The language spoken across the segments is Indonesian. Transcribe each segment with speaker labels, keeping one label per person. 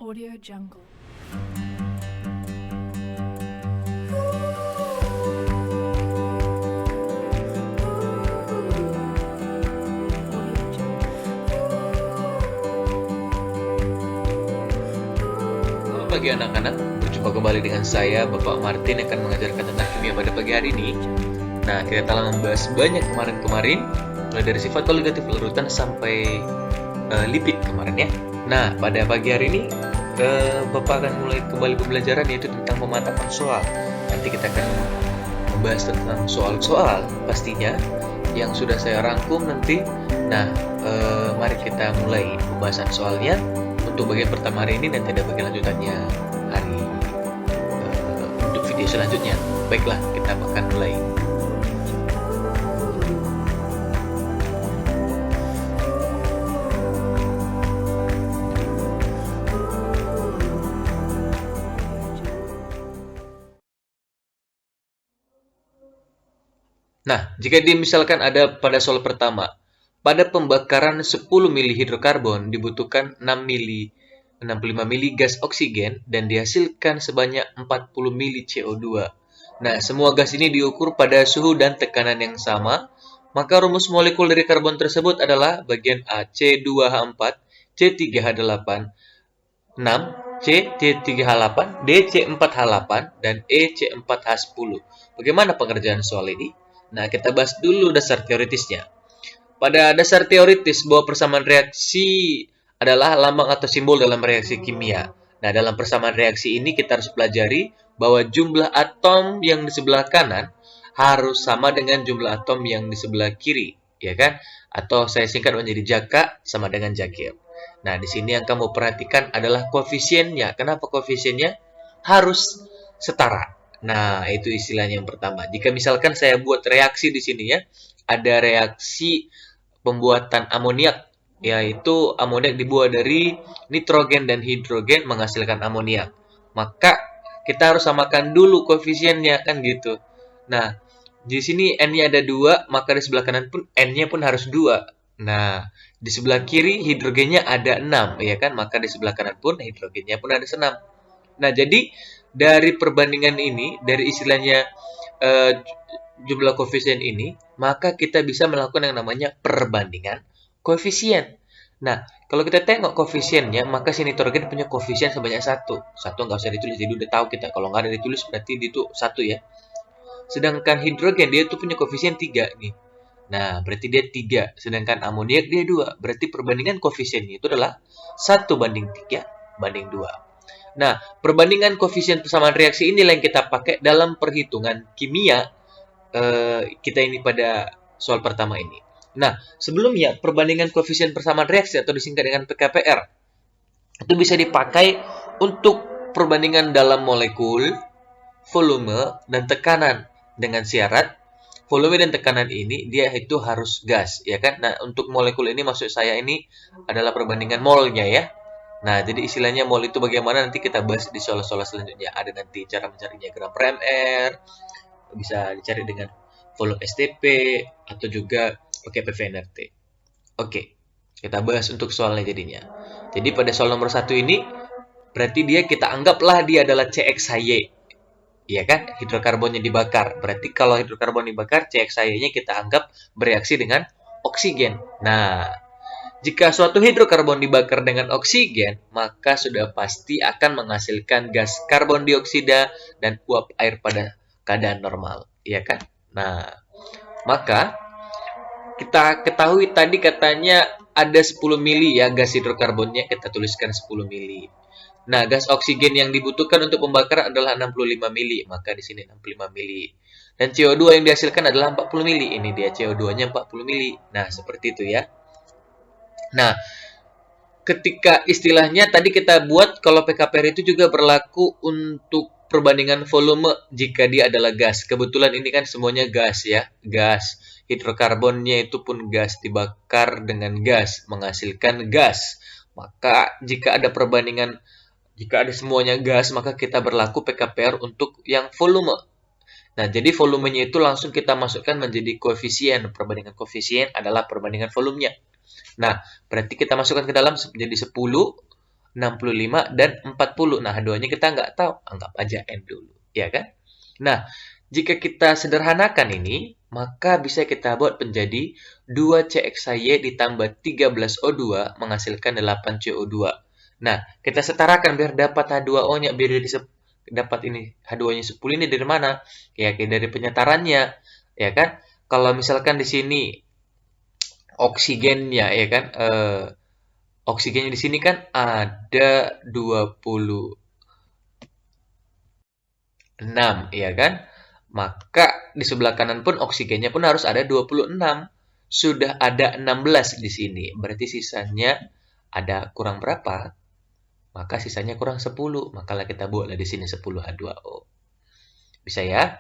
Speaker 1: Audio Jungle.
Speaker 2: Selamat pagi anak-anak, berjumpa kembali dengan saya, Bapak Martin, yang akan mengajarkan tentang kimia pada pagi hari ini. Nah, kita telah membahas banyak kemarin-kemarin, mulai dari sifat koligatif larutan sampai lipid kemarin ya. Nah, pada pagi hari ini, Bapak akan mulai kembali pembelajaran, yaitu tentang pematapan soal. Nanti kita akan membahas tentang soal-soal pastinya yang sudah saya rangkum nanti. Nah, mari kita mulai pembahasan soalnya. Untuk bagian pertama hari ini, nanti ada bagian lanjutannya hari untuk video selanjutnya. Baiklah, kita akan mulai. Nah, jika misalkan ada pada soal pertama, pada pembakaran 10 mili hidrokarbon dibutuhkan 65 mili gas oksigen dan dihasilkan sebanyak 40 mili CO2. Nah, semua gas ini diukur pada suhu dan tekanan yang sama, maka rumus molekul dari karbon tersebut adalah bagian A C2H4, C3H8, 6, C C3H8, D C4H8, dan E C4H10. Bagaimana pengerjaan soal ini? Nah, kita bahas dulu dasar teoritisnya. Pada dasar teoritis bahwa persamaan reaksi adalah lambang atau simbol dalam reaksi kimia. Nah, dalam persamaan reaksi ini kita harus pelajari bahwa jumlah atom yang di sebelah kanan harus sama dengan jumlah atom yang di sebelah kiri, ya kan? Atau saya singkat menjadi Jaka sama dengan Jakir. Nah, di sini yang kamu perhatikan adalah koefisiennya. Kenapa koefisiennya? Harus setara. Nah, itu istilahnya yang pertama. Jika misalkan saya buat reaksi di sini ya, ada reaksi pembuatan amoniak, yaitu amoniak dibuat dari nitrogen dan hidrogen menghasilkan amoniak. Maka kita harus samakan dulu koefisiennya kan gitu. Nah, di sini N-nya ada 2, maka di sebelah kanan pun N-nya pun harus 2. Nah, di sebelah kiri hidrogennya ada 6, ya kan? Maka di sebelah kanan pun hidrogennya pun ada 6. Nah, jadi dari perbandingan ini, dari istilahnya jumlah koefisien ini, maka kita bisa melakukan yang namanya perbandingan koefisien. Nah, kalau kita tengok koefisiennya, maka si nitrogen punya koefisien sebanyak 1. 1 nggak usah ditulis, jadi udah tahu kita. Kalau nggak ada ditulis, berarti itu 1 ya. Sedangkan hidrogen, dia tuh punya koefisien 3 nih. Nah, berarti dia 3. Sedangkan amoniak dia 2. Berarti perbandingan koefisiennya itu adalah 1:3:2. Nah, perbandingan koefisien persamaan reaksi inilah yang kita pakai dalam perhitungan kimia kita ini pada soal pertama ini. Nah, sebelumnya perbandingan koefisien persamaan reaksi atau disingkat dengan PKPR itu bisa dipakai untuk perbandingan dalam molekul, volume, dan tekanan dengan syarat volume dan tekanan ini dia itu harus gas, ya kan? Nah, untuk molekul ini maksud saya ini adalah perbandingan molnya ya. Nah, jadi istilahnya mol itu bagaimana nanti kita bahas di soal-soal selanjutnya. Ada nanti cara mencari diagram per mR, bisa dicari dengan volume STP, atau juga pakai PVNRT. Oke, kita bahas untuk soalnya jadinya. Jadi pada soal nomor 1 ini, berarti kita anggaplah dia adalah CXHY. Ya kan? Hidrokarbonnya dibakar. Berarti kalau hidrokarbon dibakar, CXHY-nya kita anggap bereaksi dengan oksigen. Nah, jika suatu hidrokarbon dibakar dengan oksigen, maka sudah pasti akan menghasilkan gas karbon dioksida dan uap air pada keadaan normal, ya kan? Nah, maka kita ketahui tadi katanya ada 10 mili ya gas hidrokarbonnya, kita tuliskan 10 mili. Nah, gas oksigen yang dibutuhkan untuk pembakaran adalah 65 mili, maka di sini 65 mili. Dan CO2 yang dihasilkan adalah 40 mili. Ini dia CO2-nya 40 mili. Nah, seperti itu ya. Nah, ketika istilahnya tadi kita buat kalau PKPR itu juga berlaku untuk perbandingan volume jika dia adalah gas. Kebetulan ini kan semuanya gas ya, gas. Hidrokarbonnya itu pun gas, dibakar dengan gas, menghasilkan gas. Maka jika ada perbandingan, jika ada semuanya gas, maka kita berlaku PKPR untuk yang volume. Nah, jadi volumenya itu langsung kita masukkan menjadi koefisien. Perbandingan koefisien adalah perbandingan volumenya. Nah, berarti kita masukkan ke dalam menjadi 10 65, dan 40. Nah, H2-nya kita nggak tahu, anggap aja N dulu, ya kan? Nah, jika kita sederhanakan ini, maka bisa kita buat menjadi 2CXY ditambah 13O2 menghasilkan 8CO2. Nah, kita setarakan biar dapat H2O-nya, biar dapat ini H2-nya 10 ini dari mana? Ya, dari penyetarannya, ya kan? Kalau misalkan di sini oksigennya, ya kan? Oksigennya di sini kan ada 26, ya kan? Maka di sebelah kanan pun oksigennya pun harus ada 26. Sudah ada 16 di sini. Berarti sisanya ada kurang berapa? Maka sisanya kurang 10. Makalah kita buatlah di sini 10 H2O. Bisa ya?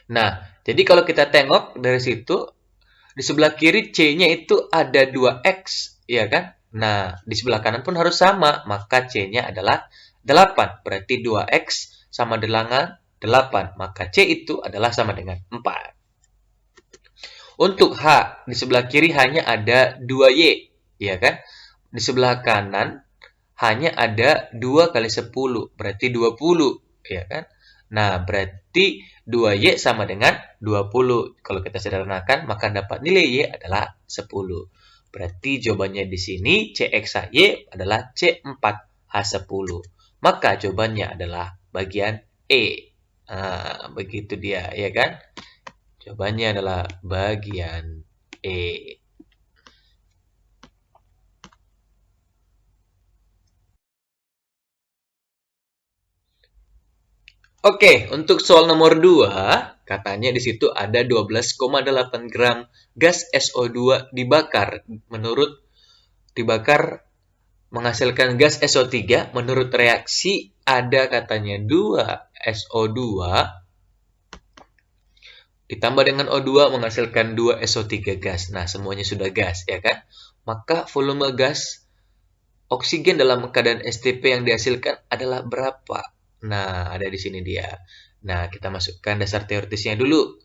Speaker 2: Nah, jadi kalau kita tengok dari situ, di sebelah kiri C-nya itu ada 2X, ya kan? Nah, di sebelah kanan pun harus sama, maka C-nya adalah 8. Berarti 2X sama dengan 8, maka C itu adalah sama dengan 4. Untuk H, di sebelah kiri hanya ada 2Y, ya kan? Di sebelah kanan hanya ada 2 kali 10, berarti 20, ya kan? Nah, berarti 2Y sama dengan 20. Kalau kita sederhanakan, maka dapat nilai Y adalah 10. Berarti jawabannya di sini CXY adalah C4H10. Maka jawabannya adalah bagian E. Nah, begitu dia, ya kan? Jawabannya adalah bagian E. Oke, untuk soal nomor 2, katanya di situ ada 12,8 gram gas SO2 dibakar menghasilkan gas SO3. Menurut reaksi ada katanya 2 SO2 ditambah dengan O2 menghasilkan 2 SO3 gas. Nah, semuanya sudah gas, ya kan? Maka volume gas oksigen dalam keadaan STP yang dihasilkan adalah berapa? Nah, ada di sini dia. Nah, kita masukkan dasar teoritisnya dulu.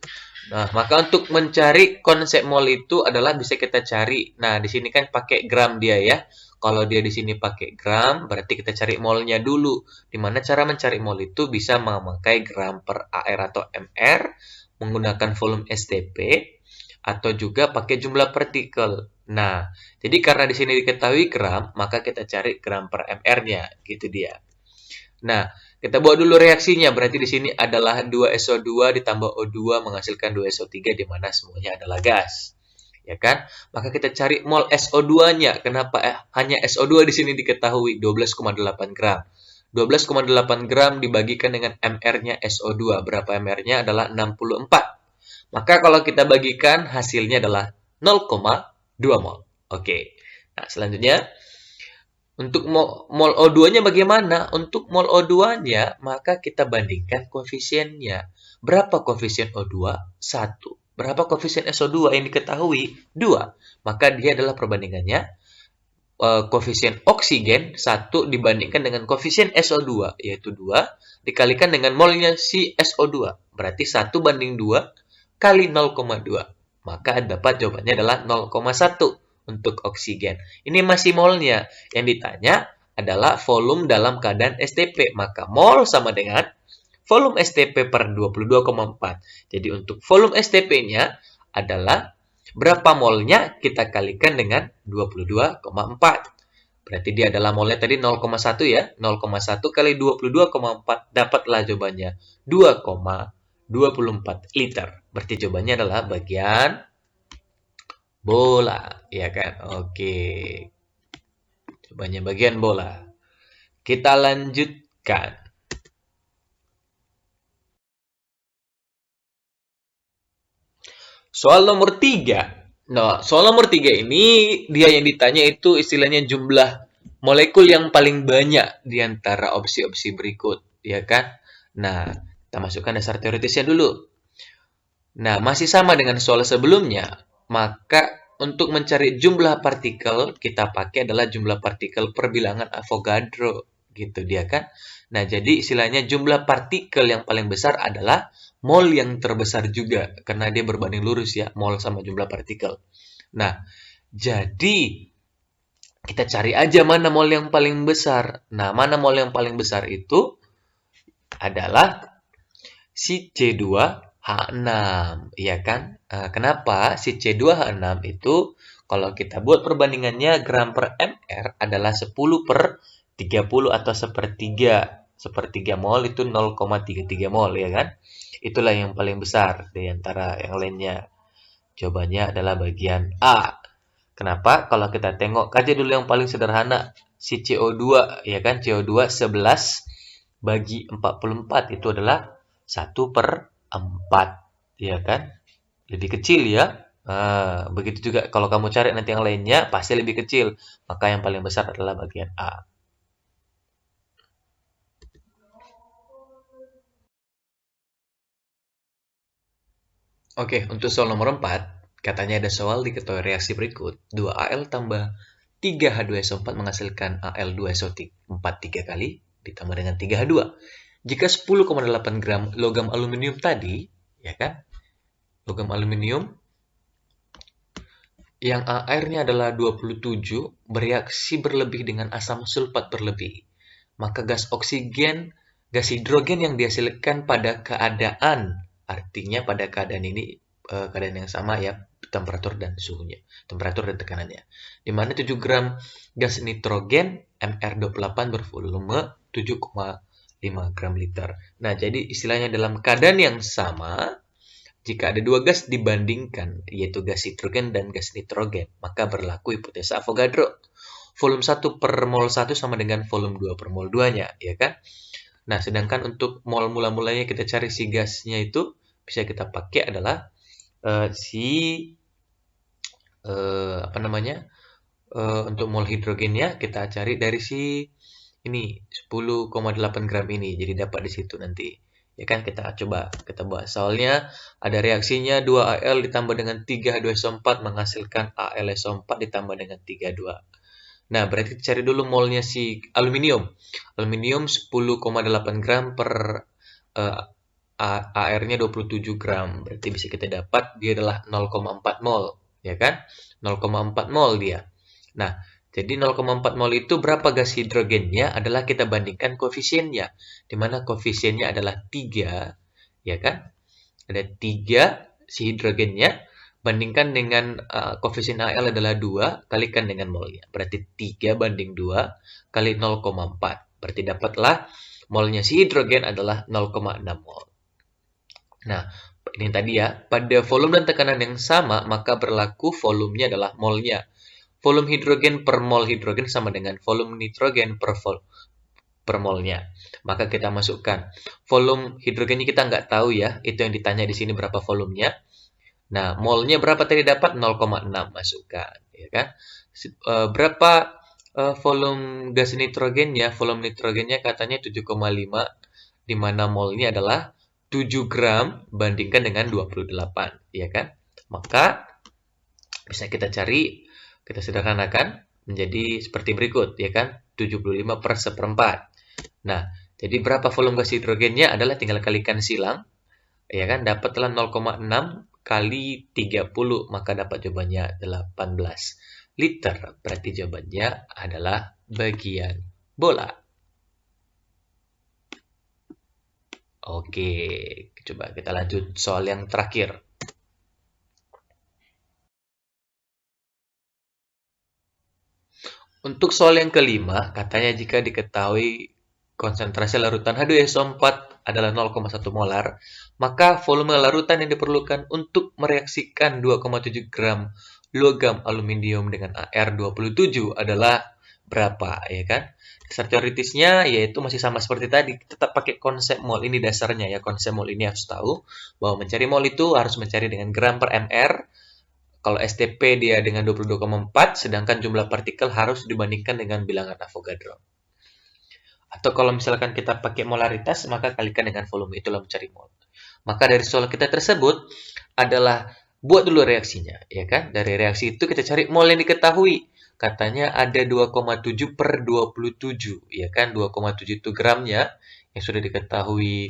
Speaker 2: Nah, maka untuk mencari konsep mol itu adalah bisa kita cari. Nah, di sini kan pakai gram dia ya. Kalau dia di sini pakai gram, berarti kita cari molnya dulu. Dimana cara mencari mol itu bisa memakai gram per AR atau MR, menggunakan volume STP, atau juga pakai jumlah partikel. Nah, jadi karena di sini diketahui gram, maka kita cari gram per MR-nya, gitu dia. Nah, kita buat dulu reaksinya. Berarti di sini adalah 2SO2 ditambah O2 menghasilkan 2SO3 di mana semuanya adalah gas. Ya kan? Maka kita cari mol SO2-nya. Kenapa hanya SO2 di sini diketahui 12,8 gram. 12,8 gram dibagikan dengan MR-nya SO2. Berapa MR-nya? Adalah 64. Maka kalau kita bagikan hasilnya adalah 0,2 mol. Oke. Nah, selanjutnya untuk mol O2-nya bagaimana? Untuk mol O2-nya, maka kita bandingkan koefisiennya. Berapa koefisien O2? 1. Berapa koefisien SO2 yang diketahui? 2. Maka dia adalah perbandingannya koefisien oksigen 1 dibandingkan dengan koefisien SO2, yaitu 2, dikalikan dengan molnya si SO2. Berarti 1 banding 2 kali 0,2. Maka dapat jawabannya adalah 0,1 untuk oksigen. Ini masih molnya. Yang ditanya adalah volume dalam keadaan STP. Maka mol sama dengan volume STP per 22,4. Jadi untuk volume STP-nya adalah berapa molnya kita kalikan dengan 22,4. Berarti dia adalah molnya tadi 0,1 ya. 0,1 kali 22,4 dapatlah jawabannya 2,24 liter. Berarti jawabannya adalah bagian bola, ya kan? Oke. Jawabannya bagian bola. Kita lanjutkan. Soal nomor 3. Nah, soal nomor 3 ini dia yang ditanya itu istilahnya jumlah molekul yang paling banyak di antara opsi-opsi berikut, ya kan? Nah, kita masukkan dasar teoritisnya dulu. Nah, masih sama dengan soal sebelumnya, maka untuk mencari jumlah partikel, kita pakai adalah jumlah partikel per bilangan Avogadro. Gitu dia kan. Nah, jadi istilahnya jumlah partikel yang paling besar adalah mol yang terbesar juga. Karena dia berbanding lurus ya, mol sama jumlah partikel. Nah, jadi Kita cari aja mana mol yang paling besar. Nah, mana mol yang paling besar itu adalah si C2H6, ya kan? Kenapa si C2H6 itu kalau kita buat perbandingannya gram per mr adalah 10 per 30 atau sepertiga. Sepertiga mol itu 0,33 mol, ya kan? Itulah yang paling besar di antara yang lainnya. Jawabannya adalah bagian A. Kenapa? Kalau kita tengok aja dulu yang paling sederhana, si CO2, ya kan? CO2 11 bagi 44 itu adalah 1/4, ya kan? Lebih kecil ya. Begitu juga kalau kamu cari nanti yang lainnya pasti lebih kecil. Maka yang paling besar adalah bagian A. Oke, untuk soal nomor 4, katanya ada soal diketahui reaksi berikut. 2Al tambah 3H2SO4 menghasilkan Al2SO4 3 kali ditambah dengan 3H2. Jika 10,8 gram logam aluminium tadi, ya kan? Logam aluminium yang airnya adalah 27 bereaksi berlebih dengan asam sulfat berlebih. Maka gas oksigen, gas hidrogen yang dihasilkan pada keadaan, artinya pada keadaan ini keadaan yang sama ya, temperatur dan suhunya, temperatur dan tekanannya. Di mana 7 gram gas nitrogen Mr28 bervolume 7,5 gram liter. Nah, jadi istilahnya dalam keadaan yang sama, jika ada dua gas dibandingkan, yaitu gas hidrogen dan gas nitrogen, maka berlaku hipotesa Avogadro. Volume 1 per mol 1 sama dengan volume 2 per mol 2-nya, ya kan? Nah, sedangkan untuk mol mula-mulanya kita cari si gasnya itu, bisa kita pakai adalah apa namanya? Untuk mol hidrogennya kita cari dari si ini 10,8 gram ini. Jadi dapat di situ nanti. Ya kan kita coba kita buat soalnya ada reaksinya 2Al ditambah dengan 3H2SO4 menghasilkan AlSO4 ditambah dengan 32. Nah, berarti cari dulu molnya si aluminium. Aluminium 10,8 gram per AR-nya 27 gram. Berarti bisa kita dapat dia adalah 0,4 mol, ya kan? 0,4 mol dia. Nah, jadi 0,4 mol itu berapa gas hidrogennya adalah kita bandingkan koefisiennya. Di mana koefisiennya adalah 3, ya kan? Ada 3 si hidrogennya, bandingkan dengan koefisien Al adalah 2, kalikan dengan molnya. Berarti 3 banding 2 kali 0,4. Berarti dapatlah molnya si hidrogen adalah 0,6 mol. Nah, ini tadi ya, pada volume dan tekanan yang sama, maka berlaku volumenya adalah molnya. Volume hidrogen per mol hidrogen sama dengan volume nitrogen per molnya. Maka kita masukkan volume hidrogennya kita nggak tahu ya, itu yang ditanya di sini berapa volumenya. Nah, molnya berapa tadi dapat? 0,6 masukkan, ya kan? Berapa volume gas nitrogennya? Volume nitrogennya katanya 7,5, di mana molnya adalah 7 gram bandingkan dengan 28, ya kan? Maka bisa kita cari, kita sederhanakan menjadi seperti berikut, ya kan? 75 per seperempat. Nah, jadi berapa volume gas hidrogennya adalah tinggal kalikan silang, ya kan? Dapatlah 0,6 kali 30, maka dapat jawabannya 18 liter. Berarti jawabannya adalah bagian bola. Oke, coba kita lanjut soal yang terakhir. Untuk soal yang kelima, katanya jika diketahui konsentrasi larutan H2SO4 adalah 0,1 molar, maka volume larutan yang diperlukan untuk mereaksikan 2,7 gram logam aluminium dengan Ar27 adalah berapa, ya kan? Dasar teoritisnya yaitu masih sama seperti tadi, tetap pakai konsep mol, ini dasarnya ya, konsep mol ini harus tahu bahwa mencari mol itu harus mencari dengan gram per mr. Kalau STP dia dengan 22,4, sedangkan jumlah partikel harus dibandingkan dengan bilangan Avogadro. Atau kalau misalkan kita pakai molaritas, maka kalikan dengan volume, itulah mencari mol. Maka dari soal kita tersebut adalah buat dulu reaksinya, ya kan? Dari reaksi itu kita cari mol yang diketahui. Katanya ada 2,7 per 27, ya kan? 2,7 itu gramnya yang sudah diketahui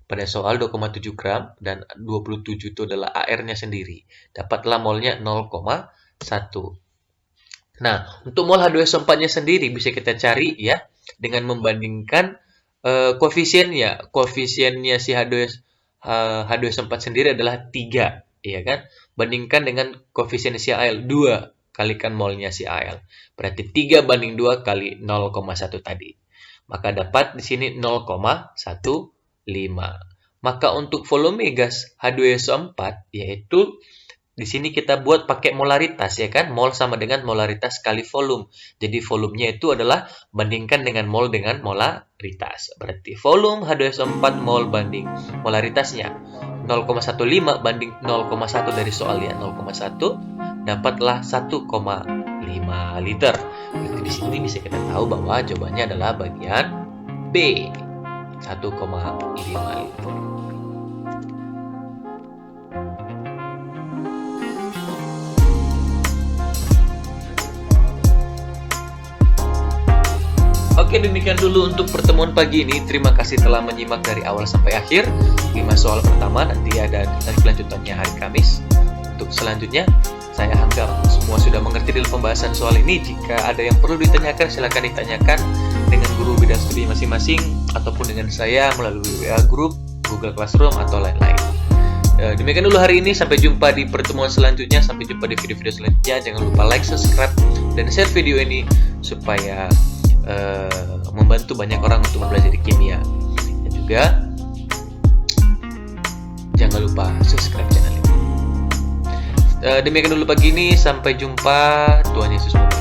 Speaker 2: pada soal 2,7 gram dan 27 itu adalah AR-nya sendiri. Dapatlah molnya 0,1. Nah, untuk mol H2SO4-nya sendiri bisa kita cari ya dengan membandingkan koefisiennya. Koefisiennya si H2SO4 sendiri adalah 3, ya kan? Bandingkan dengan koefisien si Al 2, kalikan molnya si Al. Berarti 3 banding 2 kali 0,1 tadi. Maka dapat di sini 0,15. Maka untuk volume gas H2SO4 yaitu di sini kita buat pakai molaritas ya kan, mol sama dengan molaritas kali volume. Jadi volumenya itu adalah bandingkan dengan mol dengan molaritas. Berarti volume H2SO4 mol banding molaritasnya 0,15 banding 0,1 dari soalnya 0,1 dapatlah 1,5 liter. Berarti di sini bisa kita tahu bahwa jawabannya adalah bagian B, 1,5 liter. Oke, demikian dulu untuk pertemuan pagi ini. Terima kasih telah menyimak dari awal sampai akhir. 5 soal pertama, nanti ada kelanjutannya hari Kamis. Untuk selanjutnya, saya anggap semua sudah mengerti dalam pembahasan soal ini. Jika ada yang perlu ditanyakan, silakan ditanyakan dengan guru bidang studi masing-masing ataupun dengan saya melalui WA Group, Google Classroom, atau lain-lain. Demikian dulu hari ini. Sampai jumpa di pertemuan selanjutnya. Sampai jumpa di video-video selanjutnya. Jangan lupa like, subscribe, dan share video ini supaya membantu banyak orang untuk mempelajari kimia. Dan juga jangan lupa subscribe channel ini. Demikian dulu pagi ini. Sampai jumpa. Tuhan Yesus memberkati.